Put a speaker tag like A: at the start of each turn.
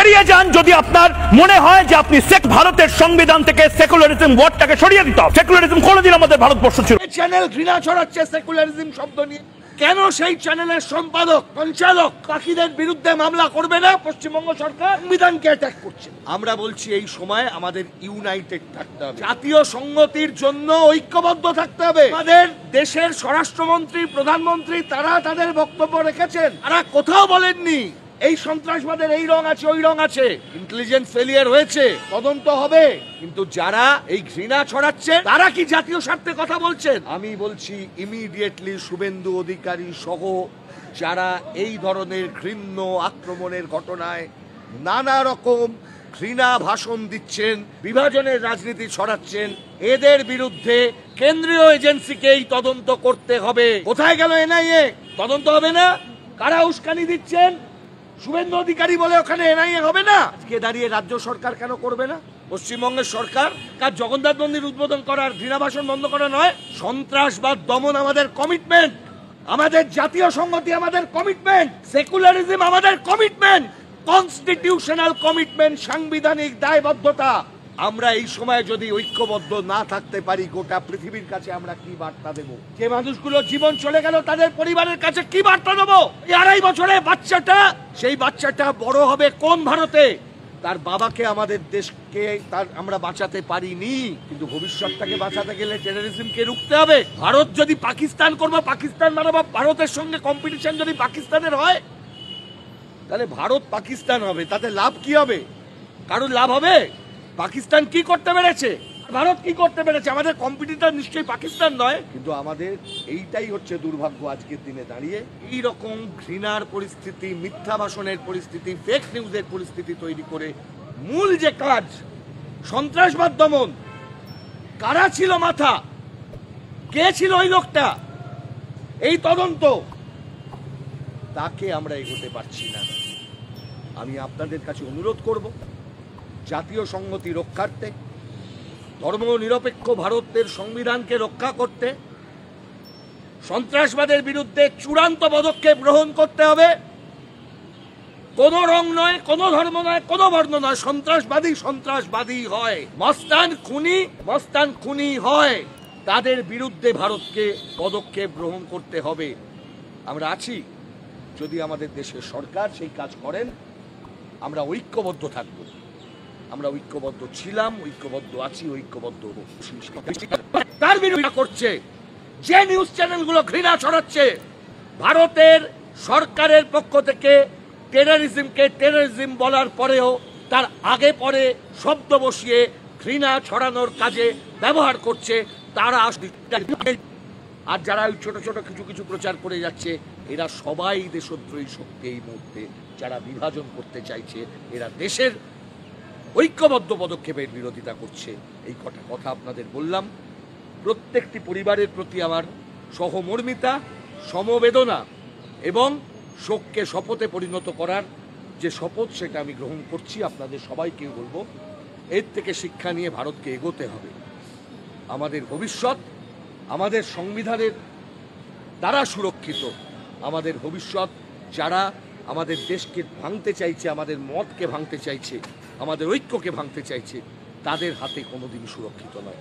A: বেরিয়ে যান যদি আপনার মনে হয় যে আপনি ভারতের সংবিধান থেকে সেকুলারিজম ওয়ার্ডটাকে সরিয়ে দিতে হবে। সেকুলারিজম কোনোদিন আমাদের ভারতবর্ষ ছিল।
B: চ্যানেল ঘৃণা ছড়াচ্ছে সেকুলারিজম শব্দ নিয়ে। কেন সেই চ্যানেলের সম্পাদক সঞ্চালক পাখিদের বিরুদ্ধে মামলা করবে না? পশ্চিমবঙ্গ সরকার সংবিধানকে অ্যাটাক করছে। আমরা বলছি এই সময় আমাদের ইউনাইটেড থাকতে হবে, জাতীয় সংহতির জন্য ঐক্যবদ্ধ থাকতে হবে। আমাদের দেশের স্বরাষ্ট্রমন্ত্রী, প্রধানমন্ত্রী তারা তাদের বক্তব্য রেখেছেন, তারা কোথাও বলেননি এই সন্ত্রাসবাদের এই রং আছে ওই রং আছে। ইন্টেলিজেন্স ফেলিয়ার হয়েছে, তদন্ত হবে, কিন্তু যারা এই ঘৃণা ছড়াচ্ছে তারা কি জাতীয় স্বার্থে কথা বলছেন? আমি বলছি ইমিডিয়েটলি শুভেন্দু অধিকারী সহ যারা এই ধরনের ঘৃণ্য আক্রমণের ঘটনায় নানা রকম ঘৃণা ভাষণ দিচ্ছেন, বিভাজনের রাজনীতি ছড়াচ্ছেন, এদের বিরুদ্ধে কেন্দ্রীয় এজেন্সিকে এই তদন্ত করতে হবে। কোথায় গেল এনআইএ? তদন্ত হবে না? কারা উস্কানি দিচ্ছেন? শুভেন্দু অধিকারী বলে ওখানে এনআইএ হবে না। আজকে দাঁড়িয়ে রাজ্য সরকার কেন করবে না? পশ্চিমবঙ্গের সরকার কার জগন্নাথ মন্দির উদ্বোধন করার ঘৃণা ভাষণ বন্ধ করা নয়? সন্ত্রাসবাদ দমন আমাদের কমিটমেন্ট, আমাদের জাতীয় সংহতি আমাদের কমিটমেন্ট, সেকুলারিজম আমাদের কমিটমেন্ট, কনস্টিটিউশনাল কমিটমেন্ট, সাংবিধানিক দায়বদ্ধতা। আমরা এই সময় যদি ঐক্যবদ্ধ না থাকতে পারি, গোটা পৃথিবীর কাছে আমরা কি বার্তা দেব? যে মানুষগুলো জীবন চলে গেল তাদের পরিবারের কাছে কি বার্তা দেবো? এই 2.5 বছরের বাচ্চাটা, সেই বাচ্চাটা বড় হবে কোন ভারতে? তার বাবাকে, আমাদের দেশকে তার আমরা বাঁচাতে পারিনি, কিন্তু ভবিষ্যৎটাকে বাঁচাতে গেলে টেররিজমকে রুখতে হবে। ভারত যদি পাকিস্তান করবো, পাকিস্তান মানব, ভারতের সঙ্গে কম্পিটিশন যদি পাকিস্তানের হয়, তাহলে ভারত পাকিস্তান হবে, তাতে লাভ কি হবে? কারোর লাভ হবে? পাকিস্তান কি করতে পেরেছে, ভারত কি করতে পেরেছে? আমাদের কম্পিটিটর নিশ্চয়ই পাকিস্তান নয়। কিন্তু আমাদের এইটাই হচ্ছে দুর্ভাগ্য, আজকের দিনে দাঁড়িয়ে এই রকম ঘৃণার পরিস্থিতি, মিথ্যা ভাষণের পরিস্থিতি, ফেক নিউজের পরিস্থিতি তৈরি করে মূল যে কাজ সন্ত্রাসবাদ দমন, কারা ছিল মাথা, কে ছিল ওই লোকটা, এই তদন্ত, তাকে আমরা এগোতে পারছি না। আমি আপনাদের কাছে অনুরোধ করব, জাতীয় সংহতি রক্ষার্থে, ধর্মনিরপেক্ষ ভারতের সংবিধানকে রক্ষা করতে, সন্ত্রাসবাদের বিরুদ্ধে চূড়ান্ত পদক্ষেপ গ্রহণ করতে হবে। কোনো রং নয়, কোনো ধর্ম নয়, কোনো বর্ণ নয়, সন্ত্রাসবাদী সন্ত্রাসবাদী হয়, মস্তান খুনি হয়, তাদের বিরুদ্ধে ভারতকে পদক্ষেপ গ্রহণ করতে হবে। আমরা আছি, যদি আমাদের দেশের সরকার সেই কাজ করেন আমরা ঐক্যবদ্ধ থাকব। আমরা ঐক্যবদ্ধ ছিলাম, ঐক্যবদ্ধ আছি, ঐক্যবদ্ধ তার বিরোধিতা করছে যে নিউজ চ্যানেলগুলো ঘৃণা ছড়াচ্ছে। ভারতের সরকারের পক্ষ থেকে টেররিজমকে টেররিজম বলার পরেও তার আগে পরে শব্দ বসিয়ে ঘৃণা ছড়ানোর কাজে ব্যবহার করছে তারা। আর যারা ওই ছোট ছোট কিছু প্রচার করে যাচ্ছে, এরা সবাই দেশদ্রোহী শক্তি। এই মুহূর্তে যারা বিভাজন করতে চাইছে, এরা দেশের ঐক্যবদ্ধ পদক্ষেপের বিরোধিতা করছে। এই কটা কথা আপনাদের বললাম। প্রত্যেকটি পরিবারের প্রতি আমার সহমর্মিতা, সমবেদনা এবং শোককে শপথে পরিণত করার যে শপথ, সেটা আমি গ্রহণ করছি। আপনাদের সবাইকে বলবো, এর থেকে শিক্ষা নিয়ে ভারতকে এগোতে হবে। আমাদের ভবিষ্যৎ আমাদের সংবিধানের দ্বারা সুরক্ষিত। আমাদের ভবিষ্যৎ যারা আমাদের দেশকে ভাঙতে চাইছে, আমাদের মতকে ভাঙতে চাইছে, আমাদের ঐক্যকে ভাঙতে চাইছে, তাদের হাতে কোনোদিন সুরক্ষিত নয়।